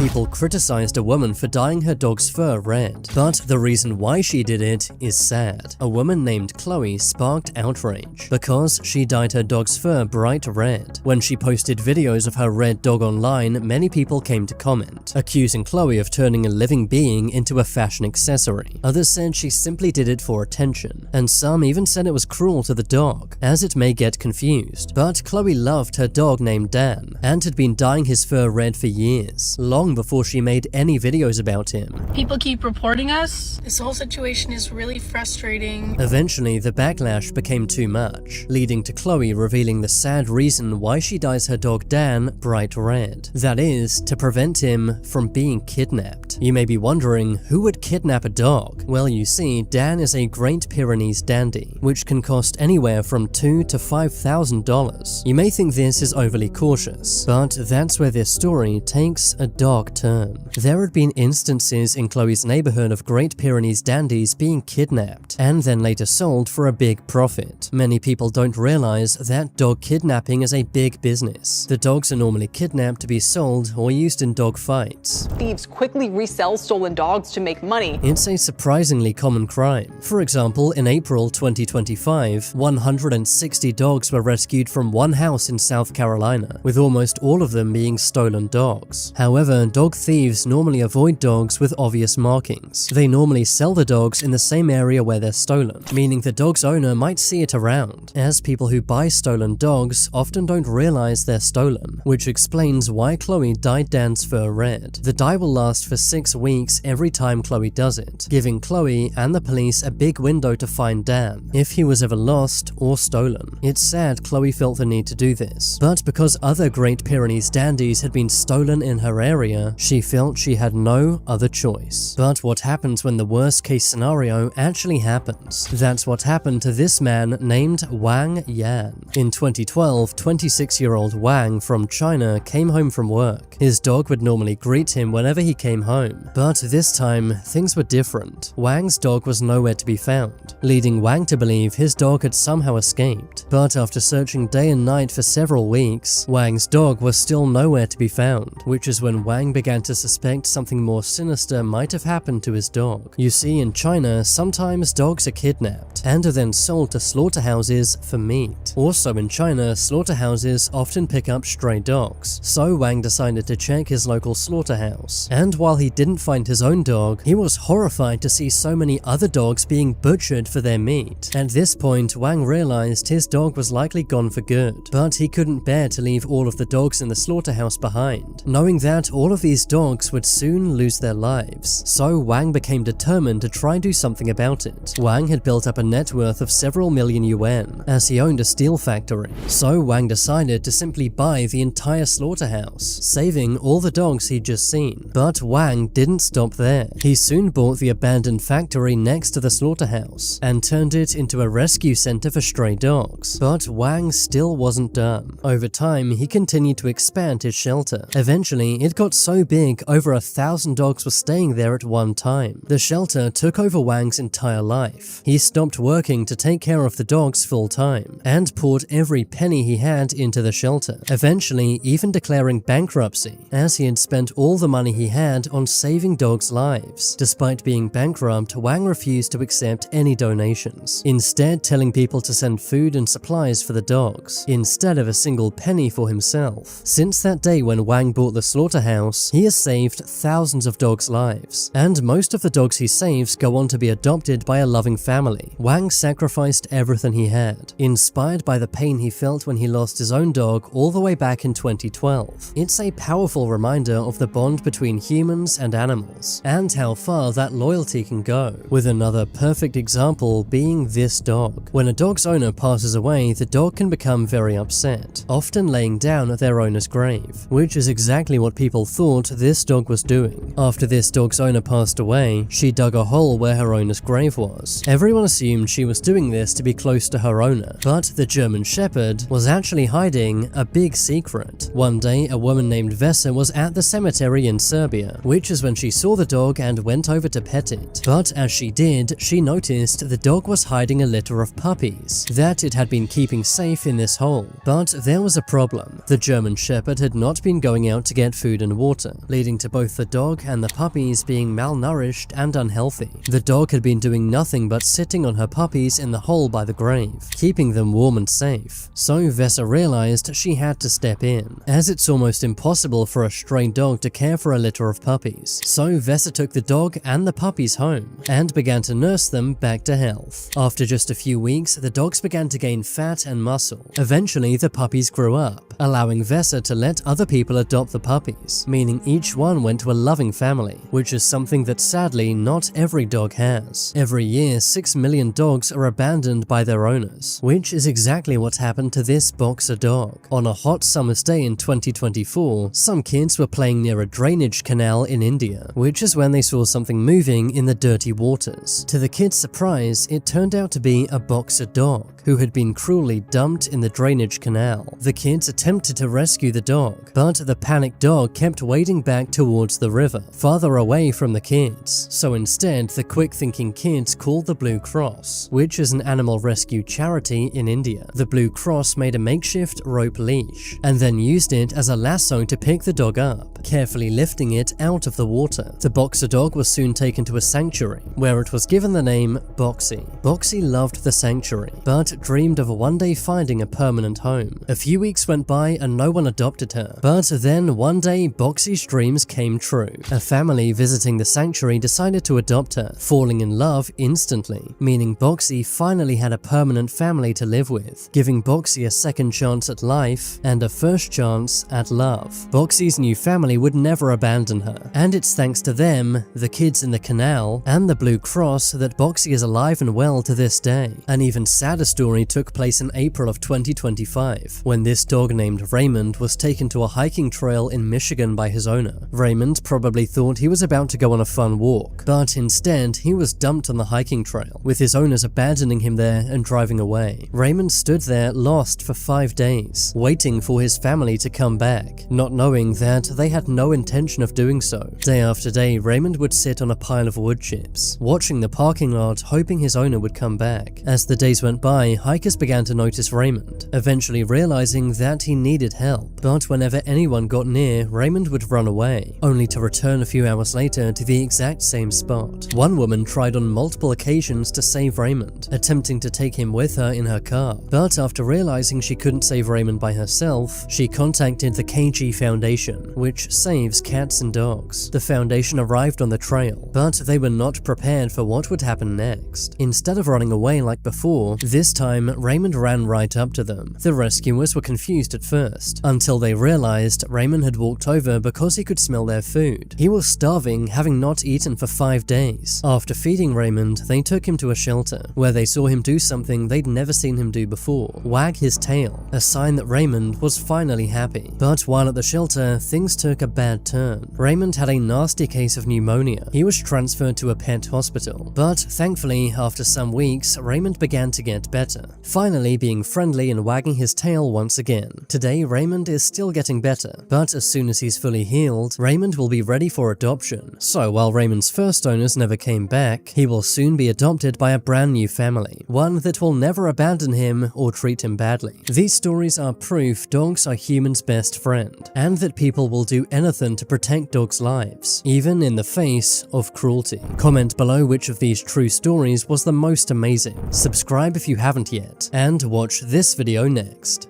People criticized a woman for dyeing her dog's fur red, but the reason why she did it is sad. A woman named Chloe sparked outrage because she dyed her dog's fur bright red. When she posted videos of her red dog online, many people came to comment, accusing Chloe of turning a living being into a fashion accessory. Others said she simply did it for attention, and some even said it was cruel to the dog, as it may get confused. But Chloe loved her dog named Dan, and had been dyeing his fur red for years, long before she made any videos about him. People keep reporting us. This whole situation is really frustrating. Eventually, the backlash became too much, leading to Chloe revealing the sad reason why she dyes her dog Dan bright red. That is, to prevent him from being kidnapped. You may be wondering, who would kidnap a dog? Well, you see, Dan is a Great Pyrenees Dandy, which can cost anywhere from $2,000 to $5,000. You may think this is overly cautious, but that's where this story takes a dark turn. There had been instances in Chloe's neighborhood of Great Pyrenees Dandies being kidnapped, and then later sold for a big profit. Many people don't realize that dog kidnapping is a big business. The dogs are normally kidnapped to be sold or used in dog fights. Thieves quickly resell stolen dogs to make money. It's a surprisingly common crime. For example, in April 2025, 160 dogs were rescued from one house in South Carolina, with almost all of them being stolen dogs. However, dog thieves normally avoid dogs with obvious markings. They normally sell the dogs in the same area where they're stolen, meaning the dog's owner might see it around, as people who buy stolen dogs often don't realize they're stolen, which explains why Chloe dyed Dan's fur red. The dye will last for 6 weeks every time Chloe does it, giving Chloe and the police a big window to find Dan, if he was ever lost or stolen. It's sad Chloe felt the need to do this, but because other Great Pyrenees Dandies had been stolen in her area, she felt she had no other choice. But what happens when the worst case scenario actually happens? That's what happened to this man named Wang Yan. In 2012, 26-year-old Wang from China came home from work. His dog would normally greet him whenever he came home, but this time, things were different. Wang's dog was nowhere to be found, leading Wang to believe his dog had somehow escaped. But after searching day and night for several weeks, Wang's dog was still nowhere to be found, which is when Wang began to suspect something more sinister might have happened to his dog. You see, in China, sometimes dogs are kidnapped and are then sold to slaughterhouses for meat. Also in China, slaughterhouses often pick up stray dogs, so Wang decided to check his local slaughterhouse. And while he didn't find his own dog, he was horrified to see so many other dogs being butchered for their meat. At this point, Wang realized his dog was likely gone for good, but he couldn't bear to leave all of the dogs in the slaughterhouse behind, knowing that all of these dogs would soon lose their lives. So Wang became determined to try and do something about it. Wang had built up a net worth of several million yuan, as he owned a steel factory. So Wang decided to simply buy the entire slaughterhouse, saving all the dogs he'd just seen. But Wang didn't stop there. He soon bought the abandoned factory next to the slaughterhouse and turned it into a rescue center for stray dogs. But Wang still wasn't done. Over time, he continued to expand his shelter. Eventually, it got so big, over 1,000 dogs were staying there at one time. The shelter took over Wang's entire life. He stopped working to take care of the dogs full time, and poured every penny he had into the shelter, eventually even declaring bankruptcy, as he had spent all the money he had on saving dogs' lives. Despite being bankrupt, Wang refused to accept any donations, instead telling people to send food and supplies for the dogs, instead of a single penny for himself. Since that day when Wang bought the slaughterhouse, he has saved thousands of dogs' lives, and most of the dogs he saves go on to be adopted by a loving family. Wang sacrificed everything he had, inspired by the pain he felt when he lost his own dog all the way back in 2012. It's a powerful reminder of the bond between humans and animals, and how far that loyalty can go, with another perfect example being this dog. When a dog's owner passes away, the dog can become very upset, often laying down at their owner's grave, which is exactly what people thought this dog was doing. After this dog's owner passed away, she dug a hole where her owner's grave was. Everyone assumed she was doing this to be close to her owner, but the German Shepherd was actually hiding a big secret. One day, a woman named Vesa was at the cemetery in Serbia, which is when she saw the dog and went over to pet it. But as she did, she noticed the dog was hiding a litter of puppies that it had been keeping safe in this hole. But there was a problem. The German Shepherd had not been going out to get food and water, leading to both the dog and the puppies being malnourished and unhealthy. The dog had been doing nothing but sitting on her puppies in the hole by the grave, keeping them warm and safe. So Vesa realized she had to step in, as it's almost impossible for a stray dog to care for a litter of puppies. So Vesa took the dog and the puppies home and began to nurse them back to health. After just a few weeks, the dogs began to gain fat and muscle. Eventually, the puppies grew up, allowing Vesa to let other people adopt the puppies, meaning each one went to a loving family, which is something that sadly not every dog has. Every year, 6 million dogs are abandoned by their owners, which is exactly what happened to this boxer dog. On a hot summer's day in 2024, some kids were playing near a drainage canal in India, which is when they saw something moving in the dirty waters. To the kids' surprise, it turned out to be a boxer dog who had been cruelly dumped in the drainage canal. The kids attempted to rescue the dog, but the panicked dog kept wading back towards the river, farther away from the kids. So instead, the quick-thinking kids called the Blue Cross, which is an animal rescue charity in India. The Blue Cross made a makeshift rope leash and then used it as a lasso to pick the dog up, carefully lifting it out of the water. The boxer dog was soon taken to a sanctuary, where it was given the name Boxy. Boxy loved the sanctuary, but dreamed of one day finding a permanent home. A few weeks went by and no one adopted her, but then one day Boxy's dreams came true. A family visiting the sanctuary decided to adopt her, falling in love instantly, meaning Boxy finally had a permanent family to live with, giving Boxy a second chance at life and a first chance at love. Boxy's new family would never abandon her, and it's thanks to them, the kids in the canal, and the Blue Cross that Boxy is alive and well to this day. An even sadder story took place in April of 2025, when this dog named Raymond was taken to a hiking trail in Michigan by his owner. Raymond probably thought he was about to go on a fun walk, but instead he was dumped on the hiking trail, with his owners abandoning him there and driving away. Raymond stood there lost for 5 days, waiting for his family to come back, not knowing that they had no intention of doing so. Day after day, Raymond would sit on a pile of wood chips, watching the parking lot, hoping his owner would come back. As the days went by, hikers began to notice Raymond, eventually realizing that he needed help. But whenever anyone got near, Raymond would run away, only to return a few hours later to the exact same spot. One woman tried on multiple occasions to save Raymond, attempting to take him with her in her car. But after realizing she couldn't save Raymond by herself, she contacted the KG Foundation, which saves cats and dogs. The foundation arrived on the trail, but they were not prepared for what would happen next. Instead of running away like before, this time Raymond ran right up to them. The rescuers were confused at first, until they realized Raymond had walked over because he could smell their food. He was starving, having not eaten for 5 days. After feeding Raymond, they took him to a shelter, where they saw him do something they'd never seen him do before: wag his tail, a sign that Raymond was finally happy. But while at the shelter, things took a bad turn. Raymond had a nasty case of pneumonia. He was transferred to a pet hospital, but thankfully, after some weeks, Raymond began to get better, finally being friendly and wagging his tail once again. Today, Raymond is still getting better, but as soon as he's fully healed, Raymond will be ready for adoption. So while Raymond's first owners never came back, he will soon be adopted by a brand new family, one that will never abandon him or treat him badly. These stories are proof dogs are humans' best friend, and that people will do anything to protect dogs' lives, even in the face of cruelty. Comment below which of these true stories was the most amazing. Subscribe if you haven't yet, and watch this video next.